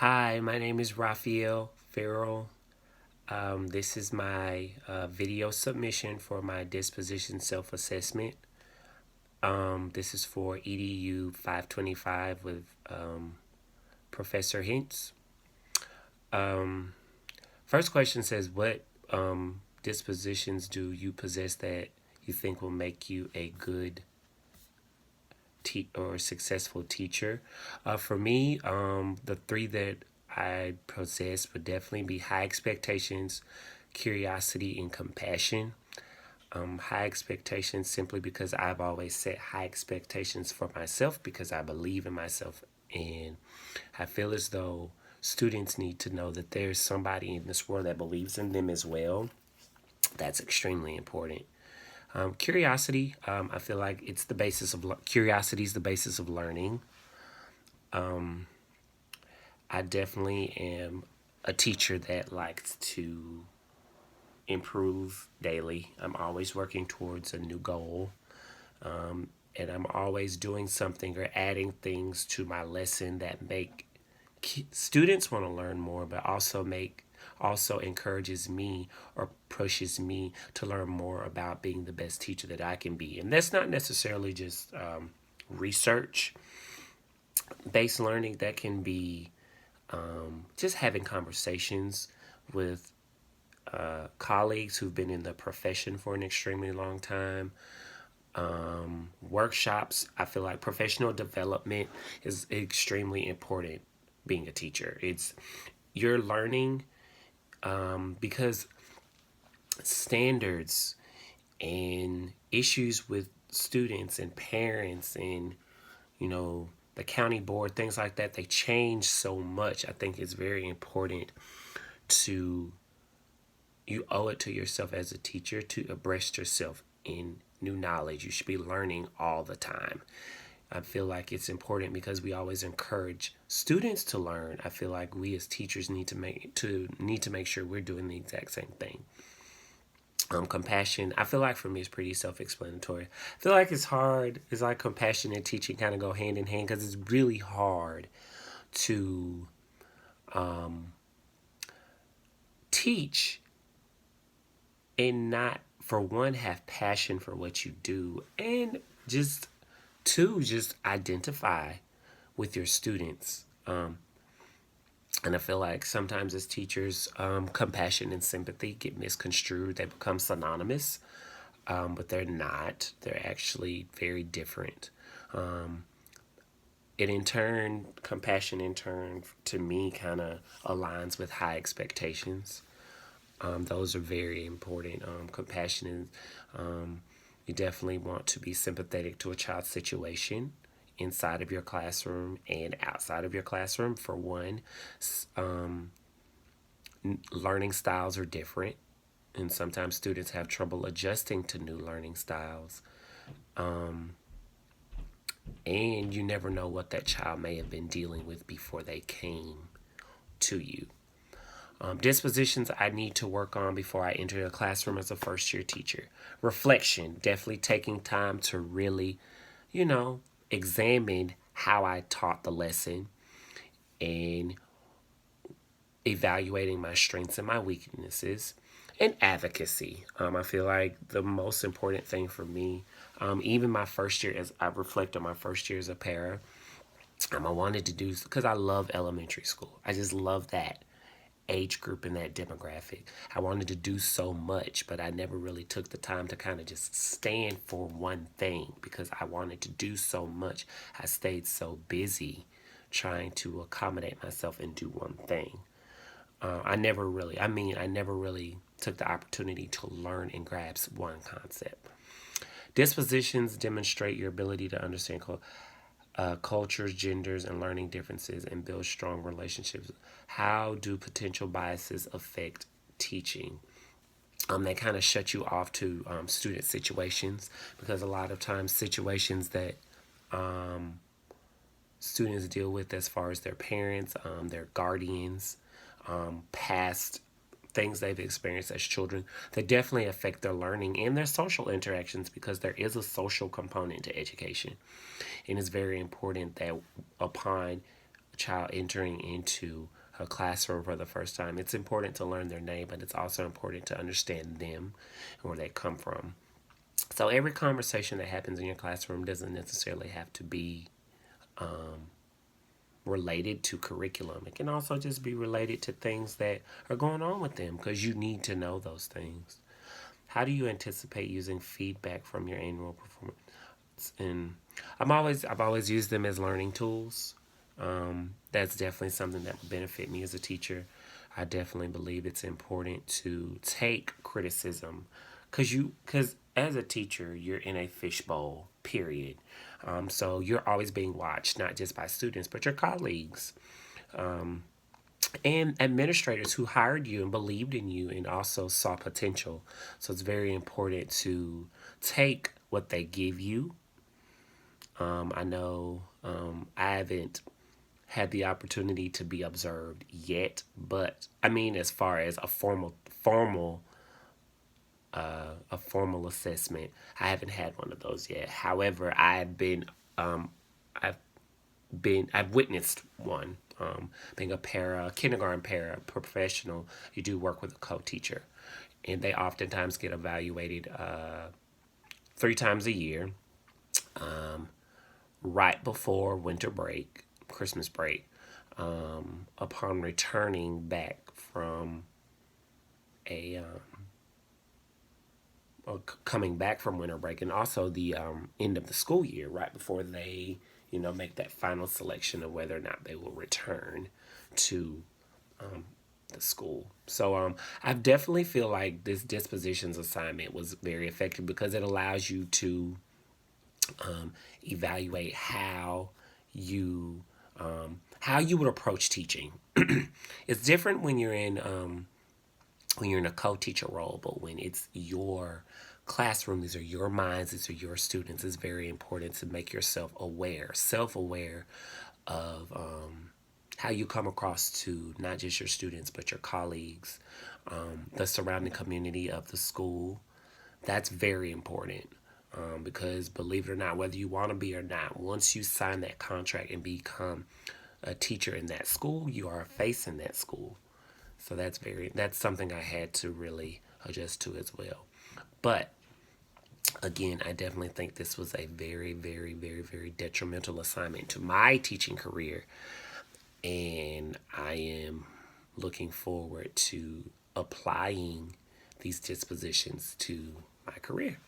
Hi, my name is Raphael Farrell. This is my video submission for my disposition self assessment. This is for EDU-525 with Professor Hintz. Um, First question says, what dispositions do you possess that you think will make you a good or successful teacher? For me, the three that I possess would definitely be high expectations, curiosity, and compassion. High expectations simply because I've always set high expectations for myself because I believe in myself, and I feel as though students need to know that there's somebody in this world that believes in them as well. That's extremely important. Curiosity, I feel like it's the basis of curiosity is the basis of learning. I definitely am a teacher that likes to improve daily. I'm always working towards a new goal, and I'm always doing something or adding things to my lesson that make students want to learn more, but also encourages me or pushes me to learn more about being the best teacher that I can be. And that's not necessarily just research based learning. That can be just having conversations with colleagues who've been in the profession for an extremely long time. Workshops, I feel like professional development is extremely important being a teacher. You're learning because standards and issues with students and parents and the county board, things like that, they change so much. I think it's very important to you owe it to yourself as a teacher to abreast yourself in new knowledge. You should be learning all the time. I feel like it's important because we always encourage students to learn. I feel like we as teachers need to make sure we're doing the exact same thing. Compassion, I feel like for me, is pretty self-explanatory. I feel like it's hard. It's like compassion and teaching kind of go hand in hand because it's really hard to teach and not, for one, have passion for what you do, and just two, just identify with your students. And I feel like sometimes as teachers, compassion and sympathy get misconstrued. They become synonymous, but they're not. They're actually very different. And in turn, compassion in turn, to me, kind of aligns with high expectations. Those are very important. Compassion is, you definitely want to be sympathetic to a child's situation inside of your classroom and outside of your classroom. For one, learning styles are different, and sometimes students have trouble adjusting to new learning styles. And you never know what that child may have been dealing with before they came to you. Dispositions I need to work on before I enter the classroom as a first year teacher. Reflection, definitely taking time to really, examine how I taught the lesson and evaluating my strengths and my weaknesses. And advocacy. I feel like the most important thing for me, even my first year, as I reflect on my first year as a para, I wanted to do, because I love elementary school. I just love that age group and that demographic. I wanted to do so much, but I never really took the time to kind of just stand for one thing because I wanted to do so much. I stayed so busy trying to accommodate myself and do one thing. I never really took the opportunity to learn and grasp one concept. Dispositions demonstrate your ability to understand cultures, genders, and learning differences and build strong relationships. How do potential biases affect teaching? They kind of shut you off to student situations because a lot of times situations that students deal with as far as their parents, their guardians, past things they've experienced as children, they definitely affect their learning and their social interactions because there is a social component to education. And it's very important that upon child entering into a classroom for the first time, it's important to learn their name, but it's also important to understand them and where they come from. So every conversation that happens in your classroom doesn't necessarily have to be related to curriculum. It can also just be related to things that are going on with them because you need to know those things. How do you anticipate using feedback from your annual performance? And I've always used them as learning tools. That's definitely something that will benefit me as a teacher. I definitely believe it's important to take criticism because as a teacher you're in a fishbowl. Period. So you're always being watched, not just by students but your colleagues and administrators who hired you and believed in you and also saw potential. So it's very important to take what they give you. I know I haven't had the opportunity to be observed yet, but I mean, as far as a formal assessment, I haven't had one of those yet. However, I've I've witnessed one. Being a kindergarten para professional, you do work with a co-teacher, and they oftentimes get evaluated 3 times a year, right before winter break, Christmas break, upon returning back from a coming back from winter break, and also the end of the school year, right before they make that final selection of whether or not they will return to the school. So I definitely feel like this dispositions assignment was very effective because it allows you to evaluate how you would approach teaching. It's different when you're in a co-teacher role, but when it's your classroom, these are your minds, these are your students, it's very important to make yourself self-aware of how you come across to not just your students, but your colleagues, the surrounding community of the school. That's very important. Because believe it or not, whether you want to be or not, once you sign that contract and become a teacher in that school, you are a face in that school. So that's something I had to really adjust to as well. But again, I definitely think this was a very, very, very, very detrimental assignment to my teaching career. And I am looking forward to applying these dispositions to my career.